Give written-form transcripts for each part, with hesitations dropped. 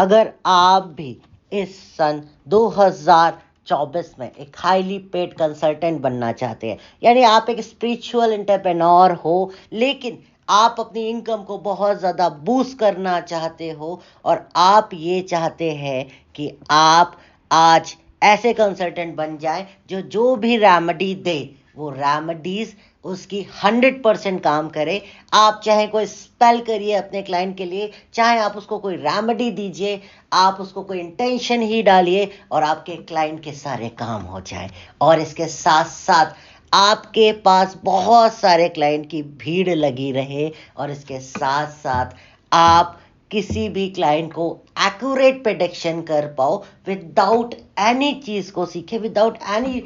अगर आप भी इस सन 2024 में एक हाईली पेड कंसल्टेंट बनना चाहते हैं, यानी आप एक स्पिरिचुअल एंटरप्रेन्योर हो, लेकिन आप अपनी इनकम को बहुत ज़्यादा बूस्ट करना चाहते हो और आप ये चाहते हैं कि आप आज ऐसे कंसल्टेंट बन जाए जो जो भी रेमेडी दे वो रेमेडीज उसकी 100% काम करे। आप चाहे कोई स्पेल करिए अपने क्लाइंट के लिए, चाहे आप उसको कोई रेमेडी दीजिए, आप उसको कोई इंटेंशन ही डालिए और आपके क्लाइंट के सारे काम हो जाए। और इसके साथ साथ आपके पास बहुत सारे क्लाइंट की भीड़ लगी रहे और इसके साथ साथ आप किसी भी क्लाइंट को एक्यूरेट प्रेडिक्शन कर पाओ विदाउट एनी चीज़ को सीखे, विदाउट एनी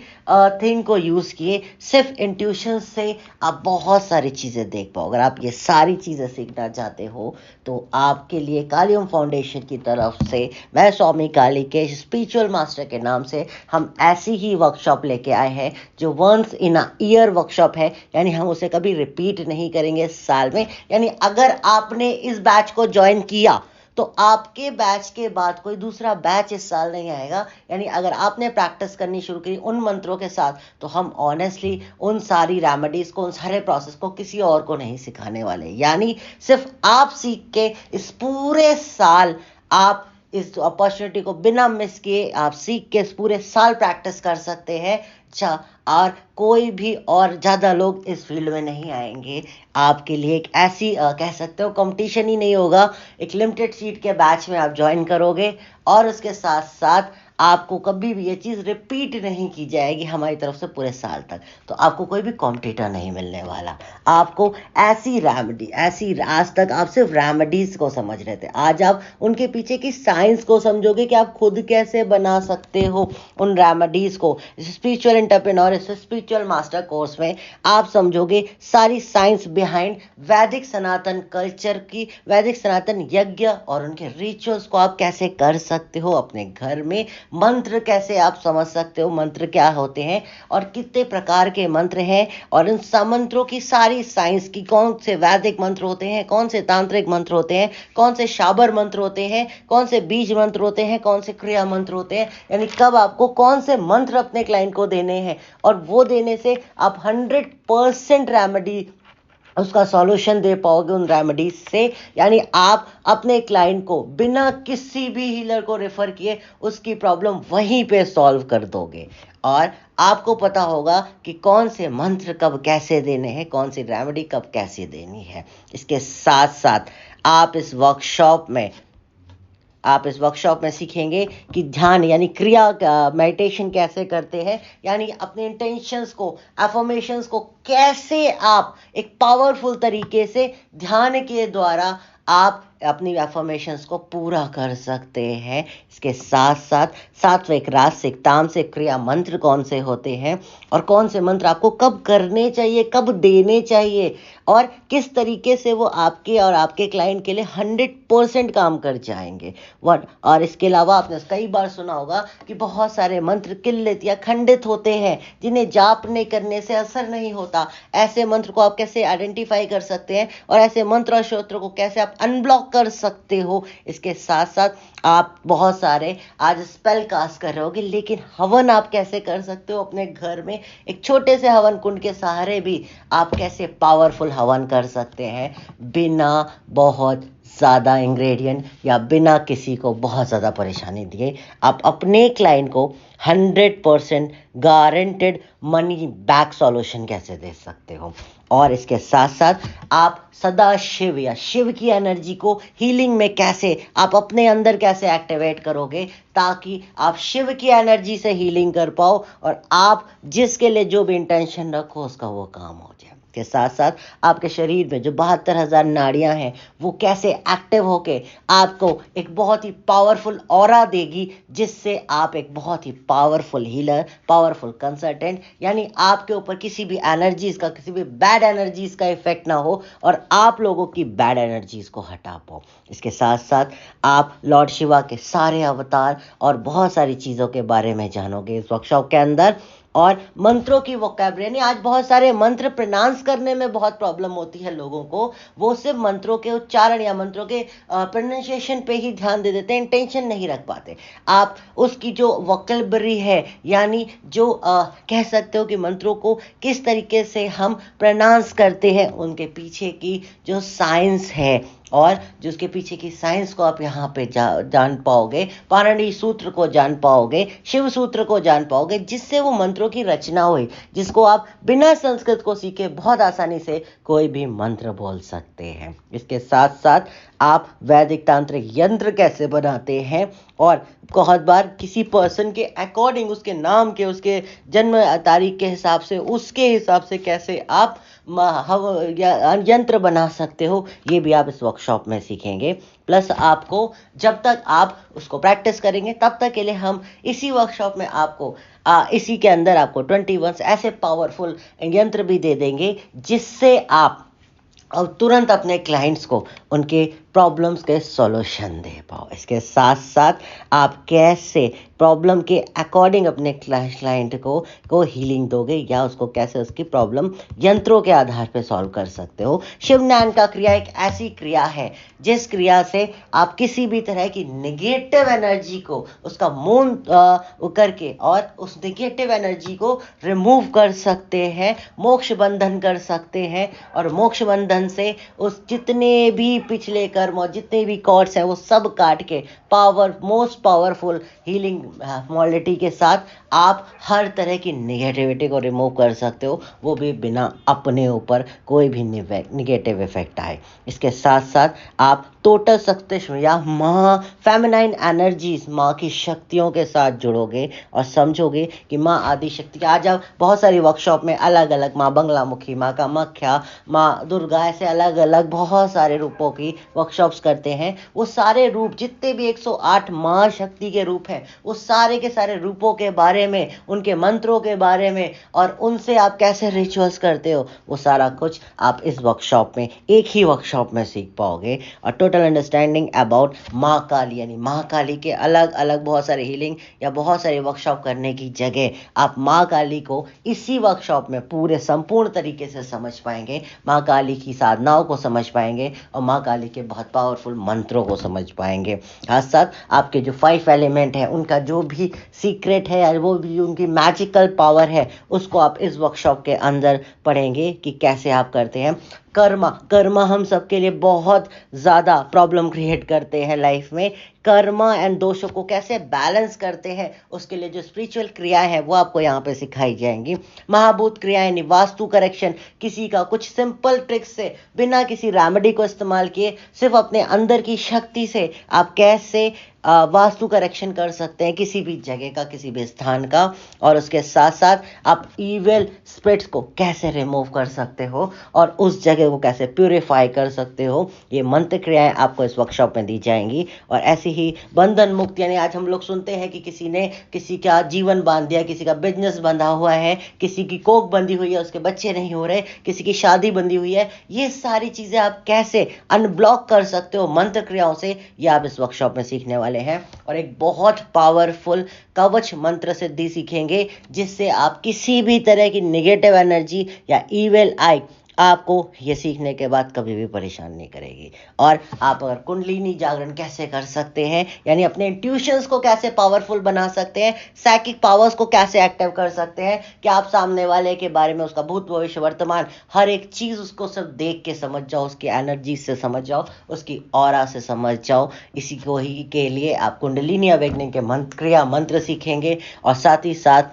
थिंग को यूज़ किए, सिर्फ इंट्यूशन से आप बहुत सारी चीज़ें देख पाओ। अगर आप ये सारी चीज़ें सीखना चाहते हो तो आपके लिए कालियम फाउंडेशन की तरफ से, मैं स्वामी काली के स्पिरिचुअल मास्टर के नाम से, हम ऐसी ही वर्कशॉप लेके आए हैं जो once in a year workshop है, यानी हम उसे कभी रिपीट नहीं करेंगे साल में। यानी अगर आपने इस बैच को ज्वाइन किया तो आपके बैच के बाद कोई दूसरा बैच इस साल नहीं आएगा। यानी अगर आपने प्रैक्टिस करनी शुरू की उन मंत्रों के साथ तो हम ऑनेस्टली उन सारी रेमेडीज को, उन सारे प्रोसेस को किसी और को नहीं सिखाने वाले। यानी सिर्फ आप सीख के इस पूरे साल आप इस अपॉर्चुनिटी को बिना मिस किए आप सीख के इस पूरे साल प्रैक्टिस कर सकते हैं। अच्छा, और कोई भी और ज़्यादा लोग इस फील्ड में नहीं आएंगे। आपके लिए एक ऐसी कह सकते हो कंपटीशन ही नहीं होगा, एक लिमिटेड सीट के बैच में आप ज्वाइन करोगे और उसके साथ साथ आपको कभी भी ये चीज़ रिपीट नहीं की जाएगी हमारी तरफ से पूरे साल तक। तो आपको कोई भी कॉम्पिटिटर नहीं मिलने वाला। आपको ऐसी रेमेडी, ऐसी आज तक आप सिर्फ रेमेडीज को समझ रहे थे, आज आप उनके पीछे की साइंस को समझोगे कि आप खुद कैसे बना सकते हो उन रेमेडीज को। Spiritual entrepreneur spiritual master course में आप समझोगे सारी साइंस बिहाइंड वैदिक सनातन कल्चर की, वैदिक सनातन यज्ञ और उनके रिचुअल्स को आप कैसे कर सकते हो अपने घर में। मंत्र कैसे आप समझ सकते हो, मंत्र क्या होते हैं और कितने प्रकार के मंत्र हैं, और इन सब मंत्रों की सारी साइंस की, कौन से वैदिक मंत्र होते हैं, कौन से तांत्रिक मंत्र होते हैं, कौन से शाबर मंत्र होते हैं, कौन से बीज मंत्र होते हैं, कौन से क्रिया मंत्र होते हैं, यानी कब आपको कौन से मंत्र अपने क्लाइंट को देने हैं और वो देने से आप 100% रेमेडी उसका सॉल्यूशन दे पाओगे उन रेमेडीज से। यानी आप अपने क्लाइंट को बिना किसी भी हीलर को रेफर किए उसकी प्रॉब्लम वहीं पे सॉल्व कर दोगे और आपको पता होगा कि कौन से मंत्र कब कैसे देने हैं, कौन सी रेमेडी कब कैसे देनी है। इसके साथ साथ आप इस वर्कशॉप में सीखेंगे कि ध्यान यानी क्रिया मेडिटेशन कैसे करते हैं, यानी अपने इंटेंशंस को, अफर्मेशंस को कैसे आप एक पावरफुल तरीके से ध्यान के द्वारा आप अपनी अफर्मेशंस को पूरा कर सकते हैं। इसके साथ साथ सात्विक, राजसिक, तामसिक क्रिया मंत्र कौन से होते हैं और कौन से मंत्र आपको कब करने चाहिए, कब देने चाहिए और किस तरीके से वो आपके और आपके क्लाइंट के लिए 100% काम कर जाएंगे। और इसके अलावा आपने कई बार सुना होगा कि बहुत सारे मंत्र किल्लित या खंडित होते हैं जिन्हें जापने करने से असर नहीं होता। ऐसे मंत्र को आप कैसे आइडेंटिफाई कर सकते हैं और ऐसे मंत्र और स्त्रोत्र को कैसे आप अनब्लॉक कर सकते हो। इसके साथ साथ आप बहुत सारे आज स्पेल कास्ट कर रहे होगे, लेकिन हवन आप कैसे कर सकते हो अपने घर में, एक छोटे से हवन कुंड के सहारे भी आप कैसे पावरफुल हवन कर सकते हैं बिना बहुत ज़्यादा इंग्रेडिएंट या बिना किसी को बहुत ज़्यादा परेशानी दिए। आप अपने क्लाइंट को 100% गारंटेड मनी बैक सॉल्यूशन कैसे दे सकते हो। और इसके साथ साथ आप सदा शिव या शिव की एनर्जी को हीलिंग में कैसे आप अपने अंदर कैसे एक्टिवेट करोगे ताकि आप शिव की एनर्जी से हीलिंग कर पाओ और आप जिसके लिए जो भी इंटेंशन रखो उसका वो काम हो जाए। के साथ साथ आपके शरीर में जो 72,000 नाड़ियां हैं वो कैसे एक्टिव होके आपको एक बहुत ही पावरफुल ऑरा देगी, जिससे आप एक बहुत ही पावरफुल हीलर, पावरफुल कंसल्टेंट, यानी आपके ऊपर किसी भी एनर्जीज का, किसी भी बैड एनर्जीज का इफेक्ट ना हो और आप लोगों की बैड एनर्जीज को हटा पाओ। इसके साथ साथ आप लॉर्ड शिवा के सारे अवतार और बहुत सारी चीज़ों के बारे में जानोगे इस वर्कशॉप के अंदर। और मंत्रों की वोकैबुलरी, यानी आज बहुत सारे मंत्र प्रोनाउंस करने में बहुत प्रॉब्लम होती है लोगों को, वो सिर्फ मंत्रों के उच्चारण या मंत्रों के प्रोनाउंसिएशन पे ही ध्यान दे देते हैं, इंटेंशन नहीं रख पाते। आप उसकी जो वोकैबुलरी है, यानी जो कह सकते हो कि मंत्रों को किस तरीके से हम प्रोनाउंस करते हैं, उनके पीछे की जो साइंस है और जो उसके पीछे की साइंस को आप यहाँ पे जान पाओगे, पाणिनि सूत्र को जान पाओगे, शिव सूत्र को जान पाओगे, जिससे वो मंत्रों की रचना हुई, जिसको आप बिना संस्कृत को सीखे बहुत आसानी से कोई भी मंत्र बोल सकते हैं। इसके साथ साथ आप वैदिक तांत्रिक यंत्र कैसे बनाते हैं, और बहुत बार किसी पर्सन के अकॉर्डिंग, उसके नाम के, उसके जन्म तारीख के हिसाब से, उसके हिसाब से कैसे आप यंत्र बना सकते हो, ये भी आप इस वर्कशॉप में सीखेंगे। प्लस आपको, जब तक आप उसको प्रैक्टिस करेंगे तब तक के लिए हम इसी वर्कशॉप में आपको इसी के अंदर आपको 21 ऐसे पावरफुल यंत्र भी दे देंगे, जिससे आप और तुरंत अपने क्लाइंट्स को उनके प्रॉब्लम्स के सॉल्यूशन दे पाओ। इसके साथ साथ आप कैसे प्रॉब्लम के अकॉर्डिंग अपने क्लाइंट को हीलिंग दोगे, या उसको कैसे उसकी प्रॉब्लम यंत्रों के आधार पर सॉल्व कर सकते हो। शिवज्ञान का क्रिया एक ऐसी क्रिया है जिस क्रिया से आप किसी भी तरह की नेगेटिव एनर्जी को उसका मून करके और उस नेगेटिव एनर्जी को रिमूव कर सकते हैं, मोक्ष बंधन कर सकते हैं, और मोक्ष बंधन से उस जितने भी पिछले कर्म और जितने भी कॉर्ड्स हैं वो सब काट के मोस्ट पावरफुल हीलिंग मॉडलिटी के साथ आप हर तरह की नेगेटिविटी को रिमूव कर सकते हो, वो भी बिना अपने ऊपर कोई भी नेगेटिव इफेक्ट आए। इसके साथ साथ आप टोटल सक्सेशन या माँ फेमिनाइन एनर्जीज, माँ की शक्तियों के साथ जुड़ोगे और समझोगे कि माँ आदि शक्ति। आज आप बहुत सारी वर्कशॉप में अलग अलग माँ बंगलामुखी, माँ कामाख्या, माँ दुर्गा, ऐसे अलग अलग बहुत सारे रूपों की वर्कशॉप्स करते हैं। वो सारे रूप, जितने भी 108 माँ शक्ति के रूप हैं, वो सारे के सारे रूपों के बारे में, उनके मंत्रों के बारे में, और उनसे आप कैसे रिचुअल्स करते हो, वो सारा कुछ आप इस वर्कशॉप में, एक ही वर्कशॉप में सीख पाओगे। और टोटल अंडरस्टैंडिंग अबाउट माँ काली, यानी माँ काली के अलग अलग बहुत सारे हीलिंग या बहुत सारे वर्कशॉप करने की जगह आप माँ काली को इसी वर्कशॉप में पूरे संपूर्ण तरीके से समझ पाएंगे, माँ काली की साधनाओं को समझ पाएंगे और माँ काली के बहुत पावरफुल मंत्रों को समझ पाएंगे। साथ साथ आपके जो 5 एलिमेंट है, उनका जो भी सीक्रेट है या वो भी उनकी मैजिकल पावर है, उसको आप इस वर्कशॉप के अंदर पढ़ेंगे कि कैसे आप करते हैं। कर्मा हम सबके लिए बहुत ज़्यादा प्रॉब्लम क्रिएट करते हैं लाइफ में। कर्मा एंड दोषों को कैसे बैलेंस करते हैं, उसके लिए जो स्पिरिचुअल क्रियाएं हैं वो आपको यहाँ पे सिखाई जाएंगी। महाभूत क्रियाएं, यानी वास्तु करेक्शन, किसी का कुछ सिंपल ट्रिक्स से, बिना किसी रेमेडी को इस्तेमाल किए, सिर्फ अपने अंदर की शक्ति से आप कैसे वास्तु करेक्शन कर सकते हैं किसी भी जगह का, किसी भी स्थान का। और उसके साथ साथ आप इविल स्पिरिट्स को कैसे रिमूव कर सकते हो और उस जगह को कैसे प्यूरिफाई कर सकते हो, ये मंत्र क्रियाएं आपको इस वर्कशॉप में दी जाएंगी। और ऐसी ही बंधन मुक्त, यानी आज हम लोग सुनते हैं कि किसी ने किसी का जीवन बांध दिया, किसी का बिजनेस बंधा हुआ है, किसी की कोख बंधी हुई है, उसके बच्चे नहीं हो रहे, किसी की शादी बंधी हुई है, ये सारी चीजें आप कैसे अनब्लॉक कर सकते हो मंत्र क्रियाओं से, ये आप इस वर्कशॉप में सीखने वाले हैं। और एक बहुत पावरफुल कवच मंत्र सिद्धि सीखेंगे, जिससे आप किसी भी तरह की नेगेटिव एनर्जी या इविल आई आपको ये सीखने के बाद कभी भी परेशान नहीं करेगी। और आप अगर कुंडलिनी जागरण कैसे कर सकते हैं, यानी अपने इंट्यूशंस को कैसे पावरफुल बना सकते हैं, साइकिक पावर्स को कैसे एक्टिव कर सकते हैं कि आप सामने वाले के बारे में, उसका भूत भविष्य वर्तमान हर एक चीज़ उसको सिर्फ देख के समझ जाओ, उसकी एनर्जी से समझ जाओ, उसकी ऑरा से समझ जाओ। इसी को ही के लिए आप कुंडलिनी अवेकनिंग के मंत्र सीखेंगे। और साथ ही साथ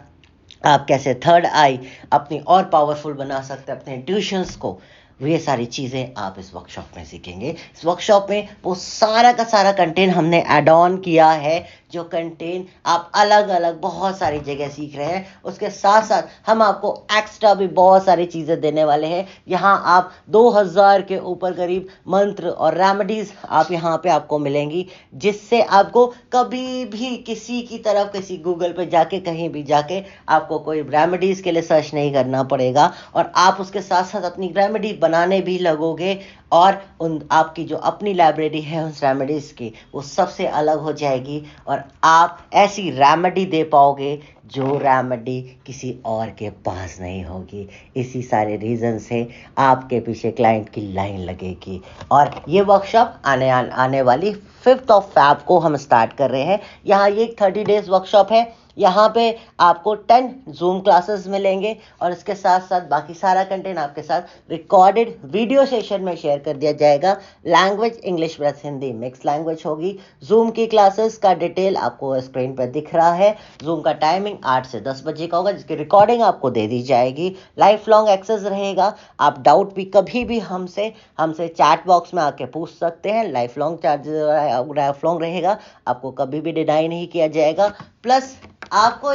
आप कैसे थर्ड आई अपनी और पावरफुल बना सकते हैं, अपने इंट्यूशंस को, ये सारी चीज़ें आप इस वर्कशॉप में सीखेंगे। इस वर्कशॉप में वो सारा का सारा कंटेंट हमने ऐड ऑन किया है, जो कंटेंट आप अलग अलग बहुत सारी जगह सीख रहे हैं। उसके साथ साथ हम आपको एक्स्ट्रा भी बहुत सारी चीज़ें देने वाले हैं। यहाँ आप 2000 के ऊपर करीब मंत्र और रेमेडीज आप यहाँ पे आपको मिलेंगी, जिससे आपको कभी भी किसी की तरफ, किसी गूगल पे जाके, कहीं भी जाके आपको कोई रेमेडीज के लिए सर्च नहीं करना पड़ेगा। और आप उसके साथ साथ अपनी रेमेडी बनाने भी लगोगे और उन आपकी जो अपनी लाइब्रेरी है उस रेमेडीज़ की वो सबसे अलग हो जाएगी और आप ऐसी रेमेडी दे पाओगे जो रेमेडी किसी और के पास नहीं होगी। इसी सारे रीज़न से आपके पीछे क्लाइंट की लाइन लगेगी। और ये वर्कशॉप आने वाली 5th ऑफ Feb को हम स्टार्ट कर रहे हैं। यहाँ ये 30 डेज वर्कशॉप है। यहाँ पे आपको 10 जूम क्लासेस मिलेंगे और इसके साथ साथ बाकी सारा कंटेंट आपके साथ रिकॉर्डेड वीडियो सेशन में शेयर कर दिया जाएगा। Language English plus Hindi mix language होगी। जूम की क्लासेस का डिटेल आपको स्क्रीन पर दिख रहा है। जूम का टाइमिंग 8 से 10 बजे का होगा, जिसकी रिकॉर्डिंग आपको दे दी जाएगी। लाइफ लॉन्ग एक्सेस रहेगा। आप डाउट भी कभी भी हमसे चैट बॉक्स में आके पूछ सकते हैं। लाइफ लॉन्ग रहेगा, आपको कभी भी डिनाई नहीं किया जाएगा। प्लस आपको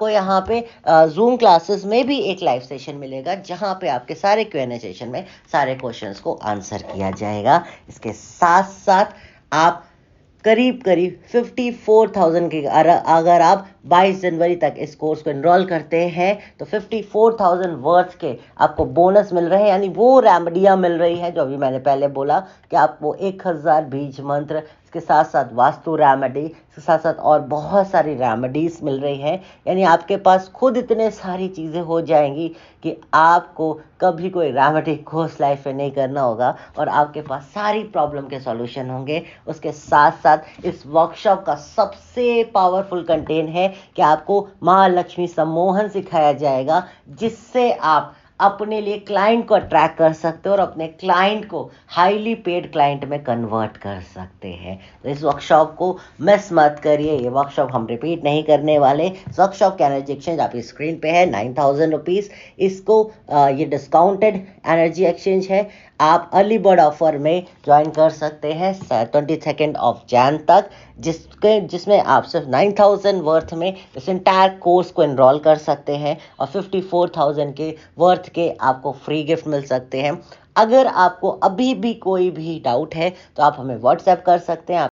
यहाँ पे जूम क्लासेस में भी एक लाइव सेशन मिलेगा, जहाँ पे आपके सारे Q&A सेशन में सारे क्वेश्चंस को आंसर किया जाएगा। इसके साथ साथ आप करीब 54,000 के अगर आप 22 जनवरी तक इस कोर्स को एनरोल करते हैं तो 54,000 वर्थ के आपको बोनस मिल रहे हैं। यानी वो रेमेडियाँ मिल रही है जो अभी मैंने पहले बोला कि आपको 1000 बीज मंत्र, इसके साथ साथ वास्तु रेमेडी, इसके साथ साथ और बहुत सारी रेमेडीज मिल रही हैं। यानी आपके पास खुद इतने सारी चीज़ें हो जाएंगी कि आपको कभी कोई रेमेडी कोर्स लाइफ में नहीं करना होगा और आपके पास सारी प्रॉब्लम के सॉल्यूशन होंगे। उसके साथ साथ इस वर्कशॉप का सबसे पावरफुल कंटेंट है कि आपको महालक्ष्मी सम्मोहन सिखाया जाएगा, जिससे आप अपने लिए क्लाइंट को अट्रैक्ट कर सकते हो और अपने क्लाइंट को हाईली पेड क्लाइंट में कन्वर्ट कर सकते हैं। तो इस वर्कशॉप को मिस मत करिए। ये वर्कशॉप हम रिपीट नहीं करने वाले। इस वर्कशॉप का एनर्जी एक्सचेंज आपकी स्क्रीन पे है 9,000 रुपीज़। इसको ये डिस्काउंटेड एनर्जी एक्सचेंज है। आप अर्ली बर्ड ऑफर में ज्वाइन कर सकते हैं 22 ऑफ जैन तक, जिसमें आप सिर्फ 9,000 वर्थ में इस इंटायर कोर्स को एनरोल कर सकते हैं और 54,000 के वर्थ के आपको फ्री गिफ्ट मिल सकते हैं। अगर आपको अभी भी कोई भी डाउट है तो आप हमें व्हाट्सएप कर सकते हैं।